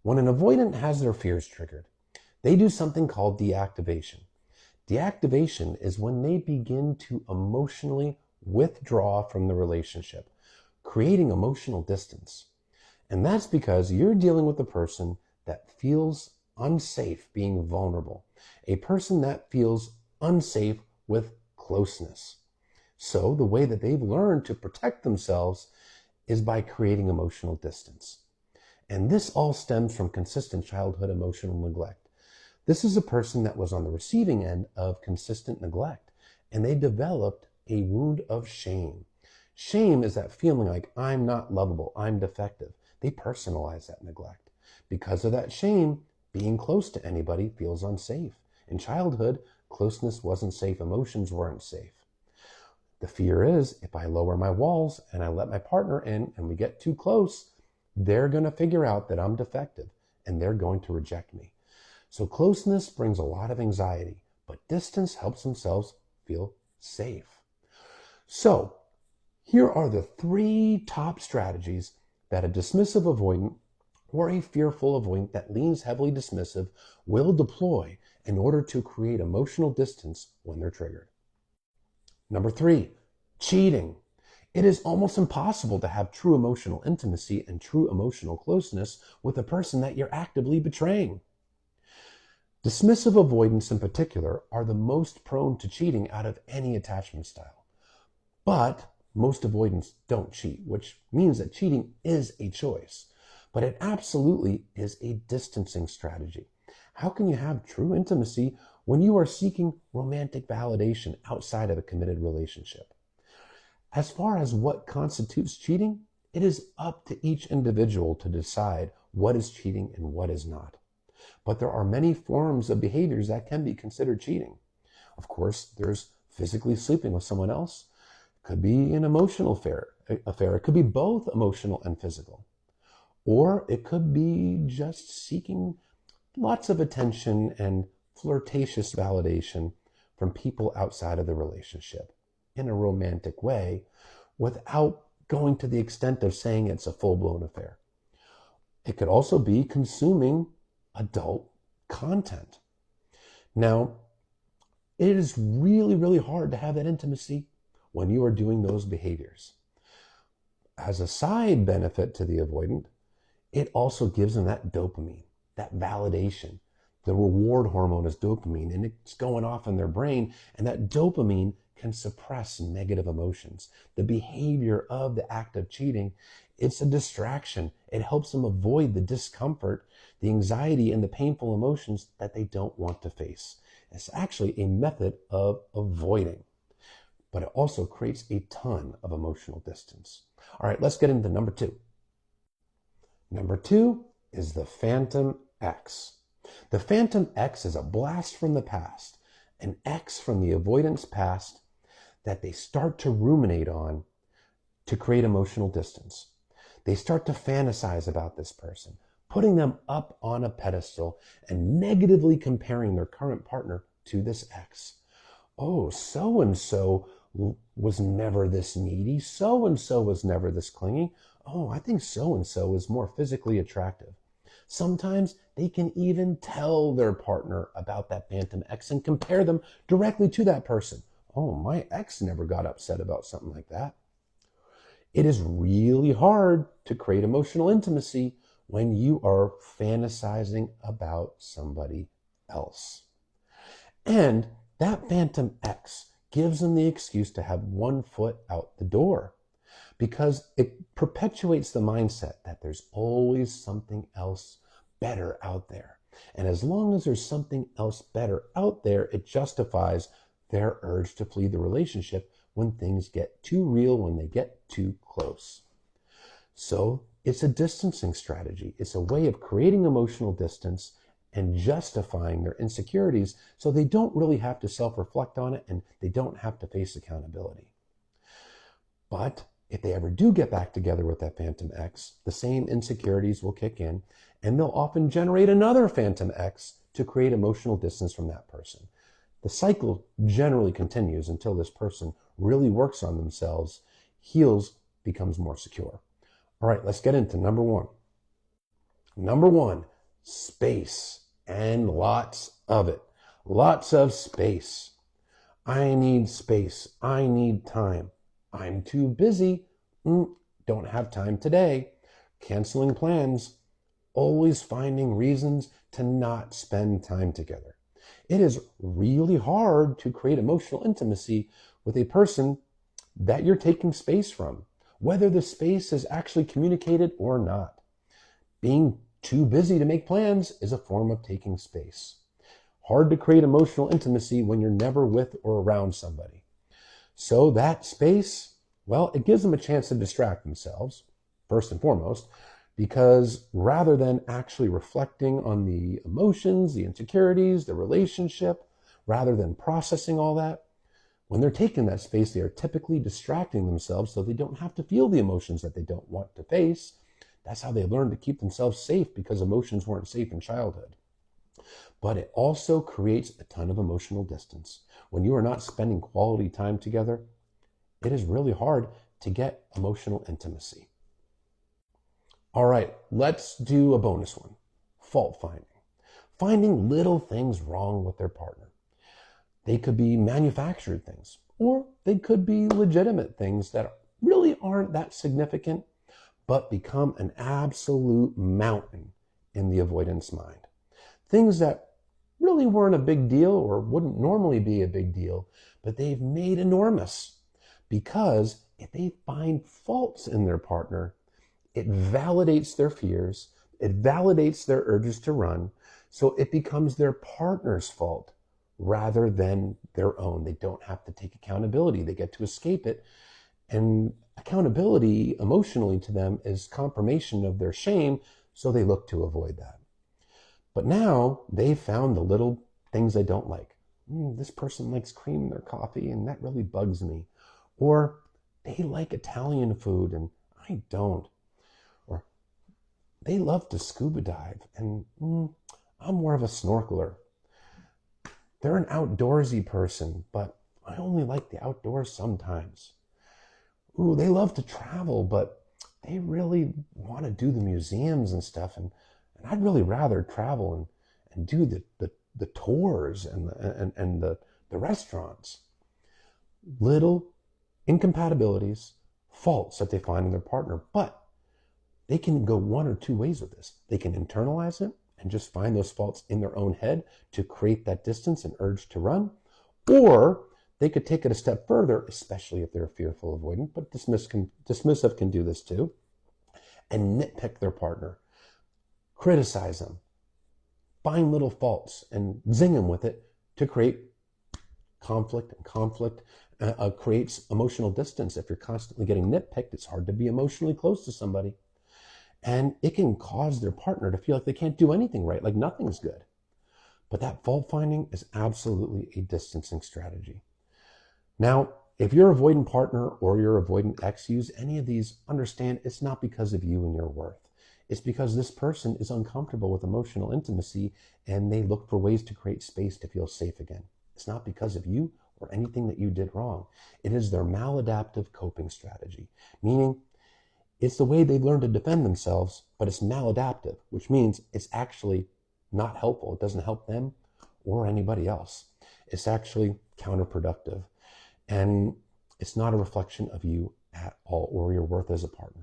When an avoidant has their fears triggered, they do something called deactivation. Deactivation is when they begin to emotionally withdraw from the relationship, creating emotional distance. And that's because you're dealing with a person that feels unsafe being vulnerable, a person that feels unsafe with closeness. So the way that they've learned to protect themselves is by creating emotional distance. And this all stems from consistent childhood emotional neglect. This is a person that was on the receiving end of consistent neglect, and they developed a wound of shame. Shame is that feeling like I'm not lovable, I'm defective. They personalize that neglect. Because of that shame, being close to anybody feels unsafe. In childhood, closeness wasn't safe, emotions weren't safe. The fear is if I lower my walls and I let my partner in and we get too close, they're going to figure out that I'm defective and they're going to reject me. So closeness brings a lot of anxiety, but distance helps themselves feel safe. So here are the 3 top strategies that a dismissive avoidant or a fearful avoidant that leans heavily dismissive will deploy in order to create emotional distance when they're triggered. Number 3, cheating. It is almost impossible to have true emotional intimacy and true emotional closeness with a person that you're actively betraying. Dismissive avoidants in particular are the most prone to cheating out of any attachment style. But most avoidants don't cheat, which means that cheating is a choice. But it absolutely is a distancing strategy. How can you have true intimacy when you are seeking romantic validation outside of a committed relationship? As far as what constitutes cheating, it is up to each individual to decide what is cheating and what is not. But there are many forms of behaviors that can be considered cheating. Of course, there's physically sleeping with someone else. It could be an emotional affair. It could be both emotional and physical. Or it could be just seeking lots of attention and flirtatious validation from people outside of the relationship in a romantic way without going to the extent of saying it's a full-blown affair. It could also be consuming adult content. Now, it is really, really hard to have that intimacy when you are doing those behaviors. As a side benefit to the avoidant, it also gives them that dopamine, that validation. The reward hormone is dopamine, and it's going off in their brain, and that dopamine can suppress negative emotions. The behavior of the act of cheating, it's a distraction. It helps them avoid the discomfort, the anxiety, and the painful emotions that they don't want to face. It's actually a method of avoiding, but it also creates a ton of emotional distance. All right, let's get into number 2. Number 2 is the Phantom X. The Phantom X is a blast from the past, an X from the avoidance past that they start to ruminate on to create emotional distance. They start to fantasize about this person, putting them up on a pedestal and negatively comparing their current partner to this X. Oh, so-and-so was never this needy. So-and-so was never this clingy. Oh, I think so-and-so is more physically attractive. Sometimes they can even tell their partner about that Phantom X and compare them directly to that person. Oh, my ex never got upset about something like that. It is really hard to create emotional intimacy when you are fantasizing about somebody else. And that Phantom X gives them the excuse to have one foot out the door because it perpetuates the mindset that there's always something else better out there. And as long as there's something else better out there, it justifies their urge to flee the relationship when things get too real, when they get too close. So it's a distancing strategy. It's a way of creating emotional distance and justifying their insecurities so they don't really have to self-reflect on it and they don't have to face accountability. But if they ever do get back together with that Phantom X, the same insecurities will kick in and they'll often generate another Phantom X to create emotional distance from that person. The cycle generally continues until this person really works on themselves, heals, becomes more secure. All right, let's get into number 1. Number 1, Space, and lots of it. Lots of space. I need space. I need time. I'm too busy. Don't have time today. Canceling plans. Always finding reasons to not spend time together. It is really hard to create emotional intimacy with a person that you're taking space from, whether the space is actually communicated or not. Being too busy to make plans is a form of taking space. Hard to create emotional intimacy when you're never with or around somebody. So that space, well, it gives them a chance to distract themselves, first and foremost, because rather than actually reflecting on the emotions, the insecurities, the relationship, rather than processing all that, when they're taking that space, they are typically distracting themselves so they don't have to feel the emotions that they don't want to face. That's how they learn to keep themselves safe, because emotions weren't safe in childhood. But it also creates a ton of emotional distance. When you are not spending quality time together, it is really hard to get emotional intimacy. All right, let's do a bonus one. Fault finding. Finding little things wrong with their partner. They could be manufactured things, or they could be legitimate things that really aren't that significant, but become an absolute mountain in the avoidance mind. Things that really weren't a big deal or wouldn't normally be a big deal, but they've made enormous, because if they find faults in their partner, it validates their fears, it validates their urges to run, so it becomes their partner's fault rather than their own. They don't have to take accountability. They get to escape it. And accountability emotionally to them is confirmation of their shame, so they look to avoid that. But now they've found the little things they don't like. This person likes cream in their coffee, and that really bugs me. Or they like Italian food, and I don't. Or they love to scuba dive, and I'm more of a snorkeler. They're an outdoorsy person, but I only like the outdoors sometimes. They love to travel, but they really want to do the museums and stuff, and I'd really rather travel and do the tours and the restaurants. Little incompatibilities, faults that they find in their partner, but they can go one or two ways with this. They can internalize it and just find those faults in their own head to create that distance and urge to run, or they could take it a step further, especially if they're fearful avoidant, but dismissive can do this too, and nitpick their partner, criticize them, find little faults and zing them with it to create conflict, and conflict creates emotional distance. If you're constantly getting nitpicked, it's hard to be emotionally close to somebody. And it can cause their partner to feel like they can't do anything right, like nothing's good. But that fault finding is absolutely a distancing strategy. Now, if your avoidant partner or your avoidant ex use any of these, understand it's not because of you and your worth. It's because this person is uncomfortable with emotional intimacy, and they look for ways to create space to feel safe again. It's not because of you or anything that you did wrong. It is their maladaptive coping strategy, meaning it's the way they learn to defend themselves, but it's maladaptive, which means it's actually not helpful. It doesn't help them or anybody else. It's actually counterproductive. And it's not a reflection of you at all or your worth as a partner.